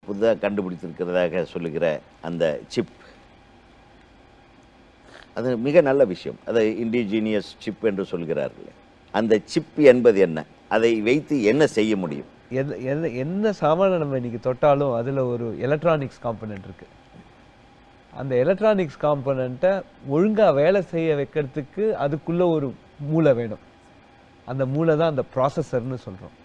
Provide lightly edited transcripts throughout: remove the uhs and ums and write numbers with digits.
புதுதாக கண்டுபிடித்திருக்கிறதாக சொல்லுகிற அந்த சிப், அது மிக நல்ல விஷயம். அதை இண்டிஜீனியஸ் சிப் என்று சொல்கிறார்கள். அந்த சிப் என்பது என்ன? அதை வைத்து என்ன செய்ய முடியும்? என்ன சாமானை நம்ம இன்னைக்கு தொட்டாலும் அதில் ஒரு எலக்ட்ரானிக்ஸ் காம்பனன்ட் இருக்குது. அந்த எலக்ட்ரானிக்ஸ் காம்பனண்ட்டை ஒழுங்காக வேலை செய்ய வைக்கிறதுக்கு அதுக்குள்ளே ஒரு மூளை வேணும். அந்த மூளை தான் அந்த ப்ராசஸர்னு சொல்கிறோம்.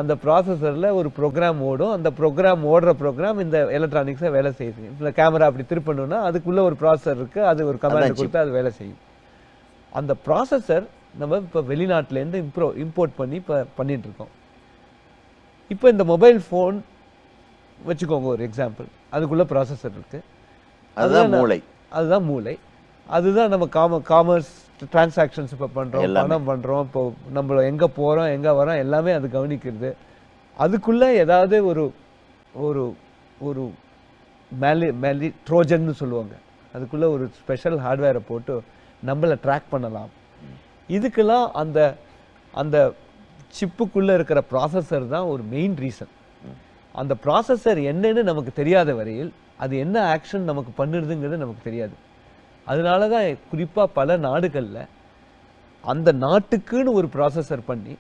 அந்த ப்ராசஸரில் ஒரு ப்ரோக்ராம் ஓடும். அந்த ப்ரோக்ராம் ஓடுற ப்ரோக்ராம் இந்த எலக்ட்ரானிக்ஸை வேலை செய்யுது. இப்போ கேமரா அப்படி திருப்பணும்னா அதுக்குள்ளே ஒரு ப்ராசஸர் இருக்குது. அது ஒரு கமாண்ட் கொடுத்து அது வேலை செய்யும். அந்த ப்ராசஸர் நம்ம இப்போ வெளிநாட்டிலேருந்து இம்போர்ட் பண்ணி இப்போ பண்ணிகிட்ருக்கோம். இப்போ இந்த மொபைல் ஃபோன் வச்சுக்கோங்க ஒரு எக்ஸாம்பிள். அதுக்குள்ளே ப்ராசஸர் இருக்குது. அதுதான் மூளை. அதுதான் மூளை. அதுதான் நம்ம காமர்ஸ் டிரான்சாக்ஷன்ஸ் இப்போ பண்ணுறோம், பணம் பண்ணுறோம், இப்போ நம்ம எங்கே போகிறோம் எங்கே வரோம் எல்லாமே அது கவனிக்கிறது. அதுக்குள்ளே ஏதாவது ஒரு ஒரு ஒரு ட்ரோஜன்னு சொல்லுவாங்க. அதுக்குள்ளே ஒரு ஸ்பெஷல் ஹார்ட்வேரை போட்டு நம்மளை ட்ராக் பண்ணலாம். இதுக்கெல்லாம் அந்த அந்த சிப்புக்குள்ளே இருக்கிற ப்ராசஸர் தான் ஒரு மெயின் ரீசன். அந்த ப்ராசஸர் என்னன்னு நமக்கு தெரியாத வரையில் அது என்ன ஆக்ஷன் நமக்கு பண்ணுறதுங்கிறது நமக்கு தெரியாது. அதனால தான் குறிப்பாக பல நாடுகளில் அந்த நாட்டுக்குன்னு ஒரு ப்ராசஸர் பண்ணி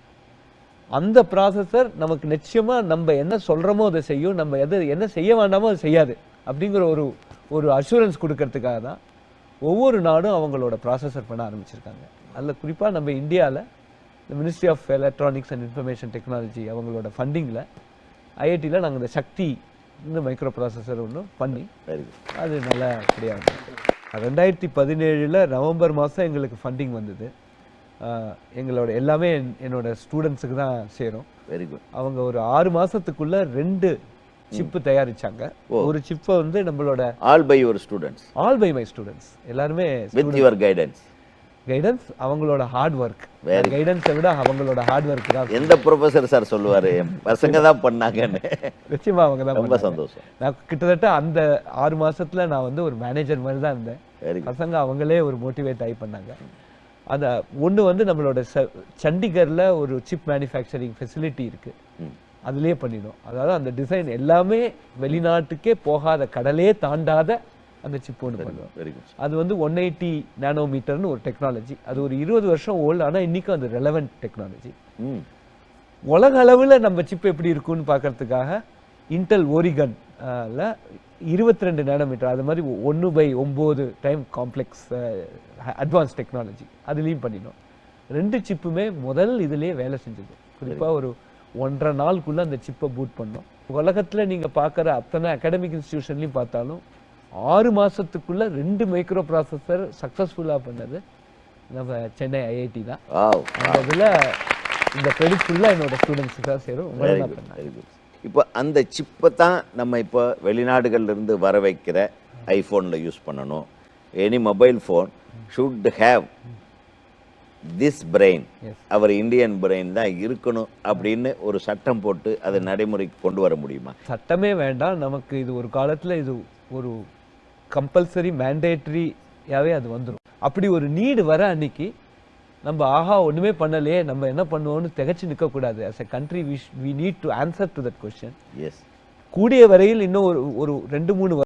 அந்த ப்ராசஸர் நமக்கு நிச்சயமாக நம்ம என்ன சொல்கிறோமோ அதை செய்யும், நம்ம என்ன செய்ய வேண்டாமோ அது செய்யாது அப்படிங்கிற ஒரு அஷூரன்ஸ் கொடுக்கறதுக்காக தான் ஒவ்வொரு நாடும் அவங்களோட ப்ராசஸர் பண்ண ஆரம்பிச்சிருக்காங்க. அதில் குறிப்பாக நம்ம இந்தியாவில் இந்த ministry of electronics and information technology அவங்களோட ஃபண்டிங்கில் ஐஐடியில் நாங்கள் இந்த சக்தி இந்த மைக்ரோ ப்ராசஸர் ஒன்று பண்ணி அது நல்லா கிடையாது. 2017 நவம்பர் மாதம் எங்களுக்கு ஃபண்டிங் வந்தது. எங்களோட எல்லாமே என்னோட ஸ்டூடெண்ட்ஸுக்கு தான் சேரும். Very good. அவங்க ஒரு 6 மாதத்துக்குள்ளே 2 சிப்பு தயாரிச்சாங்க. ஒரு சிப்பை வந்து நம்மளோட all by your students. All by my students எல்லாருமே வித் யுவர் கைடன்ஸ். அவங்களோட ஹார்ட் ஒர்க். கைடன்ஸை விட அவங்களோட ஹார்ட் ஒர்க் தான். எந்த ப்ரொஃபசர் சார் சொல்லுவாரு பசங்க தான் பண்ணாங்கன்னு? நிச்சயமா அவங்க தான். ரொம்ப சந்தோஷம். நான் கிட்டத்தட்ட அந்த 6 மாசத்துல நான் வந்து ஒரு மேனேஜர் மாதிரி தான் இருந்தேன். பசங்க அவங்களே ஒரு மோட்டிவேட் ஆகி பண்ணாங்க. அந்த ஒன்று வந்து நம்மளோட சண்டிகர்ல ஒரு சிப் மேனுஃபேக்சரிங் ஃபெசிலிட்டி இருக்கு. அதுலேயே பண்ணிடும். அதாவது அந்த டிசைன் எல்லாமே வெளிநாட்டுக்கே போகாத, கடலே தாண்டாத அந்த சிப் ஒன்று பண்ணுவோம். அது வந்து 180 நானோமீட்டர்னு ஒரு டெக்னாலஜி. அது ஒரு 20 வருஷம் ஓல்டு. ஆனால் இன்னைக்கும் அது ரெலவெண்ட் டெக்னாலஜி. உலக அளவில் நம்ம சிப் எப்படி இருக்குன்னு பார்க்கறதுக்காக இன்டெல் ஓரிகன்ல 22 நானோமீட்டர், அது மாதிரி 1/9 டைம் காம்ப்ளெக்ஸ் அட்வான்ஸ் டெக்னாலஜி அதுலேயும் பண்ணினோம். 2 சிப்புமே முதல் இதுலேயே வேலை செஞ்சது. குறிப்பாக ஒரு 1.5 நாளுக்குள்ளே அந்த சிப்பை பூட் பண்ணோம். உலகத்தில் நீங்கள் பார்க்குற அத்தனை அகாடமிக் இன்ஸ்டிடியூஷன்லையும் பார்த்தாலும் 6 மாதத்துக்குள்ள 2 மைக்ரோ ப்ராசஸர் சக்ஸஸ்ஃபுல்லாக பண்ணது நம்ம சென்னை ஐஐடி தான். அதில் இந்த கிரெடிட் ஃபுல்லாக என்னோட ஸ்டூடெண்ட்ஸுக்கு தான் சேரும். இப்போ அந்த சிப்பை தான் நம்ம இப்போ வெளிநாடுகள்லேருந்து வர வைக்கிற ஐஃபோனில் யூஸ் பண்ணணும். Any mobile phone should have this brain, our Indian brain தான் இருக்கணும் அப்படின்னு ஒரு சட்டம் போட்டு அதை நடைமுறைக்கு கொண்டு வர முடியுமா? சட்டமே வேண்டாம். நமக்கு இது ஒரு காலத்தில் இது ஒரு கம்பல்சரி மேண்டேட்ரியாகவே அது வந்துடும். அப்படி ஒரு நீடு வர அன்னைக்கு நம்ம ஆஹா ஒன்றுமே பண்ணலையே நம்ம என்ன பண்ணுவோம்னு திகச்சு நிற்கக்கூடாது. As a country we need to answer to that question. Yes. கூடிய வரையில் இன்னும் ஒரு 2-3